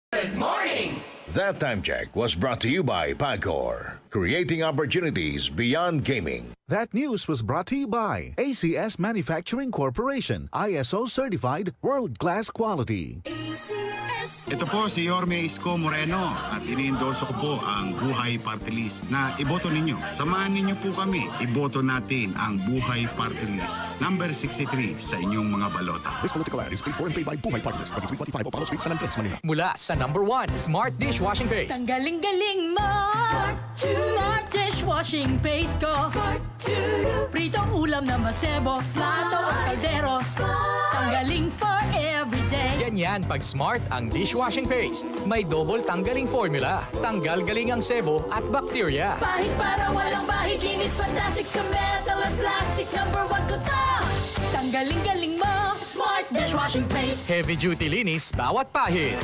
Good morning! That time check was brought to you by Pagcor, creating opportunities beyond gaming. That news was brought to you by ACS Manufacturing Corporation, ISO certified world-class quality. Ito po si Yorme Isko Moreno at ini-endorse ko po ang Buhay Party List na iboto ninyo. Samahan ninyo po kami. Iboto natin ang Buhay Party List number 63 sa inyong mga balota. This political ad is paid for and paid by Buhay Party List, 2325 Opalo Street, San Andres, Manila. Mula sa number 1, Smart Dishwashing Paste. Ang galing-galing mo! Smart dishwashing paste ko! Pritong ulam na masebo, plato at kaldero. Tanggaling for everyday. Ganyan pag Smart ang dishwashing paste. May double tanggaling formula. Tanggal galing ang sebo at bakterya. Bahid para walang bahid, linis fantastic sa metal at plastic. Number 1 ko to! Tanggaling-galing mo! Smart dishwashing paste. Heavy duty linis bawat pahid.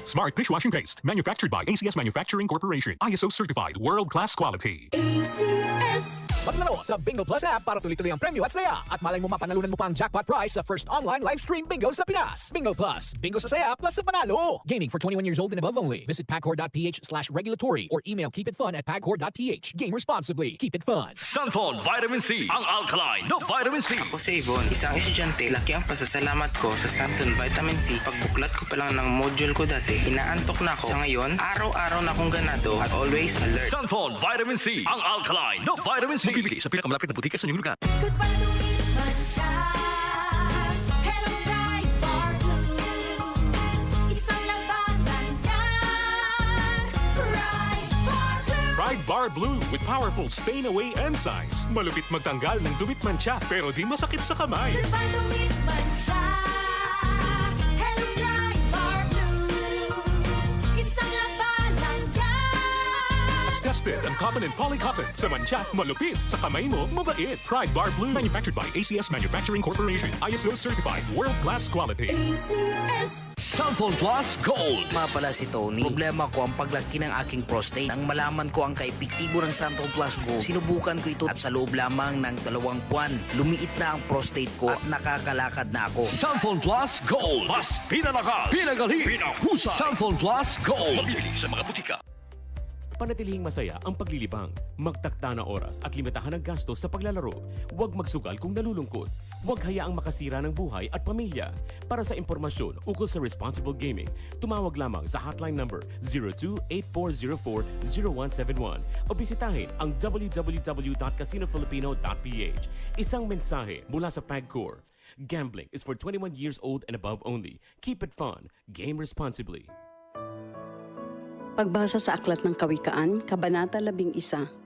Smart Dishwashing Paste, manufactured by ACS Manufacturing Corporation. ISO certified, world-class quality. ACS. Maglaro sa Bingo Plus app para tuloy-tuloy ang premyo at saya. At malay mo mapanalunan mo pa ang jackpot prize sa first online live stream bingo sa Pinas. Bingo Plus, bingo sa saya plus sa panalo. Gaming for 21 years old and above only. Visit pagcor.ph/regulatory or email keepitfun@pagcor.ph. Game responsibly. Keep it fun. Sunfall Vitamin C, ang alkaline no vitamin C. Ako si Yvonne, isang estudyante. Laki ang pasasalamat ko sa Sunfall Vitamin C. Pagbuklat ko pa lang ng module ko dati, inaantok na ako. Sa ngayon, araw-araw na akong ganado at always alert. Sunfall Vitamin C, ang alkaline no vitamin C. Bibili sa pinakamalapit na butika sa inyong lugar. Good pa tumiman siya. Hello, Bright Bar Blue. Isang labanan yan. Bright Bar Blue. Pride Bar Blue with powerful stain-away enzymes. Malupit magtanggal ng dumit mancha pero di masakit sa kamay. Good pa tumiman siya. Hello, Bright Bar Blue. Isang labanan yan. As tested ang cotton and polycotton. Sa mancha, malupit. Sa kamay mo, mabait. Pride Bar Blue. Manufactured by ACS Manufacturing Corporation. ISO certified, world-class quality. ACS. Sunfall Plus Gold. Mga pala si Tony. Problema ko ang paglaki ng aking prostate. Nang malaman ko ang kaepektibo ng Sunfall Plus Gold, sinubukan ko ito at sa loob lamang ng 2 buwan, lumiit na ang prostate ko at nakakalakad na ako. Sunfall Plus Gold. Mas pinalakas, pinagaling, pinahusay. Sunfall Plus Gold. Mabibili sa mga butika. Panatilihing masaya ang paglilibang. Magtakta na oras at limitahan ang gastos sa paglalaro. Huwag magsugal kung nalulungkot. Huwag hayaang makasira ng buhay at pamilya. Para sa impormasyon ukol sa responsible gaming, tumawag lamang sa hotline number 02-8404-0171 o bisitahin ang www.casinofilipino.ph. Isang mensahe mula sa Pagcor. Gambling is for 21 years old and above only. Keep it fun. Game responsibly. Pagbasa sa Aklat ng Kawikaan, Kabanata 11,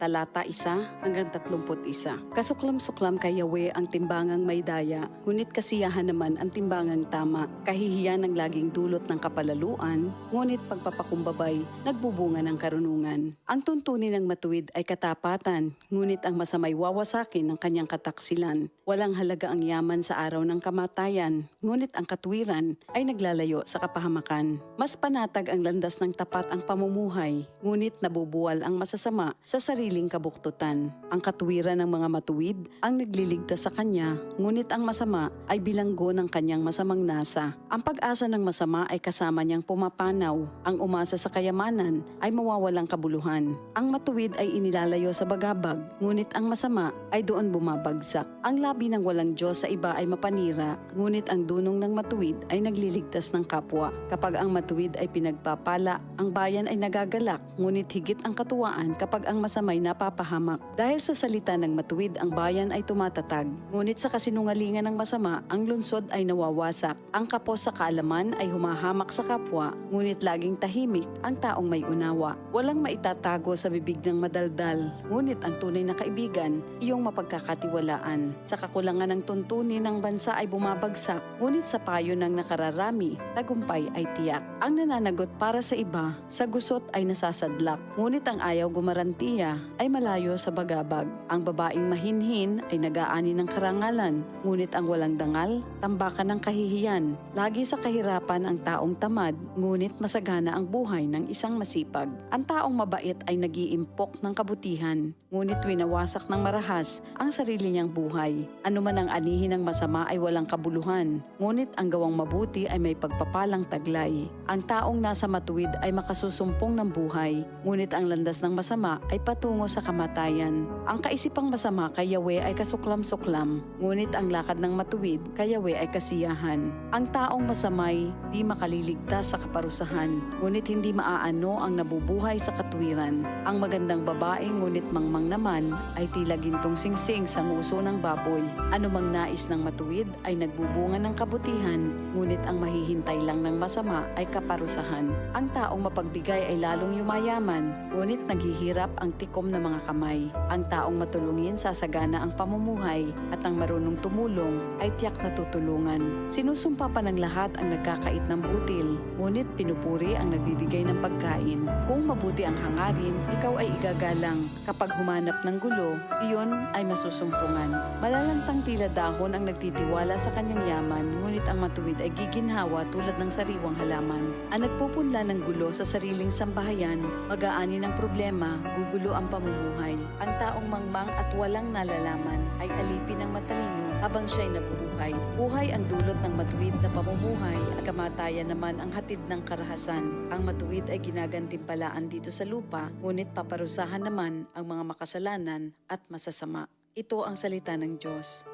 Talata 1 hanggang 31. Kasuklam-suklam kay Yahweh ang timbangang may daya, ngunit kasiyahan naman ang timbangang tama. Kahihiyan ang laging dulot ng kapalaluan, ngunit pagpapakumbabay, nagbubunga ng karunungan. Ang tuntunin ng matuwid ay katapatan, ngunit ang masamay wawasakin ng kanyang kataksilan. Walang halaga ang yaman sa araw ng kamatayan, ngunit ang katwiran ay naglalayo sa kapahamakan. Mas panatag ang landas ng tapat ang pamumuhay, ngunit nabubuwal ang masasama sa sariling kabuktutan. Ang katwiran ng mga matuwid ang nagliligtas sa kanya, ngunit ang masama ay bilanggo ng kanyang masamang nasa. Ang pag-asa ng masama ay kasama niyang pumapanaw. Ang umasa sa kayamanan ay mawawalang kabuluhan. Ang matuwid ay inilalayo sa bagabag, ngunit ang masama ay doon bumabagsak. Ang labi ng walang Diyos sa iba ay mapanira, ngunit ang dunong ng matuwid ay nagliligtas ng kapwa. Kapag ang matuwid ay pinagpapala, ang bayan ay nagagalak, ngunit higit ang katuwaan kapag ang masamay napapahamak. Dahil sa salita ng matuwid, ang bayan ay tumatatag, ngunit sa kasinungalingan ng masama, ang lungsod ay nawawasak. Ang kapos sa kaalaman ay humahamak sa kapwa, ngunit laging tahimik ang taong may unawa. Walang maitatago sa bibig ng madaldal, ngunit ang tunay na kaibigan, iyong mapagkakatiwalaan. Sa kakulangan ng tuntunin ng bansa ay bumabagsak, ngunit sa payo ng nakararami, tagumpay ay tiyak. Ang nananagot para sa iba, sa gusto gusot ay nasasadlak, ngunit ang ayaw gumarantiya ay malayo sa bagabag. Ang babaeng mahinhin ay nag-aani ng karangalan, ngunit ang walang dangal, tambakan ng kahihiyan. Lagi sa kahirapan ang taong tamad, ngunit masagana ang buhay ng isang masipag. Ang taong mabait ay nag-iimpok ng kabutihan, ngunit winawasak ng marahas ang sarili niyang buhay. Ano man ang anihin ng masama ay walang kabuluhan, ngunit ang gawang mabuti ay may pagpapalang taglay. Ang taong nasa matuwid ay makasusumpong ng buhay, ngunit ang landas ng masama ay patungo sa kamatayan. Ang kaisipang masama kay Yahweh ay kasuklam-suklam, ngunit ang lakad ng matuwid kay Yahweh ay kasiyahan. Ang taong masamay di makaliligtas sa kaparusahan, ngunit hindi maaano ang nabubuhay sa katwiran. Ang magandang babae ngunit mangmang naman ay tila gintong singsing sa nguso ng baboy. Anumang nais ng matuwid ay nagbubunga ng kabutihan, ngunit ang mahihintay lang ng masama ay kaparusahan. Ang taong mapagbigay ay lalong yumayaman, ngunit naghihirap ang tikom ng mga kamay. Ang taong matulungin sasagana ang pamumuhay, at ang marunong tumulong ay tiyak na tutulungan. Sinusumpa pa ng lahat ang nagkakait ng butil, ngunit pinupuri ang nagbibigay ng pagkain. Kung mabuti ang hangarin, ikaw ay igagalang. Kapag humanap ng gulo, iyon ay masusumpungan. Malalantang tila dahon ang nagtitiwala sa kanyang yaman, ngunit ang matuwid ay giginhawa tulad ng sariwang halaman. Ang nagpupunla ng gulo sa sariling sambahayan, mag-aani ng problema, gugulo ang pamumuhay. Ang taong mangmang at walang nalalaman ay alipin ng matalino habang siya'y nabubuhay. Buhay ang dulot ng matuwid na pamumuhay, at kamatayan naman ang hatid ng karahasan. Ang matuwid ay ginagantimpalaan dito sa lupa, ngunit paparusahan naman ang mga makasalanan at masasama. Ito ang salita ng Diyos.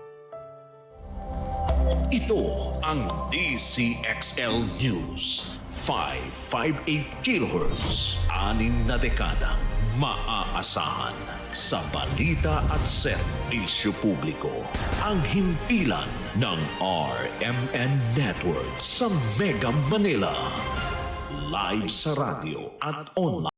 Ito ang DCXL News. 558 kHz. 6 na dekadang maaasahan sa balita at serbisyo publiko. Ang himpilan ng RMN Network sa Mega Manila. Live sa radyo at online.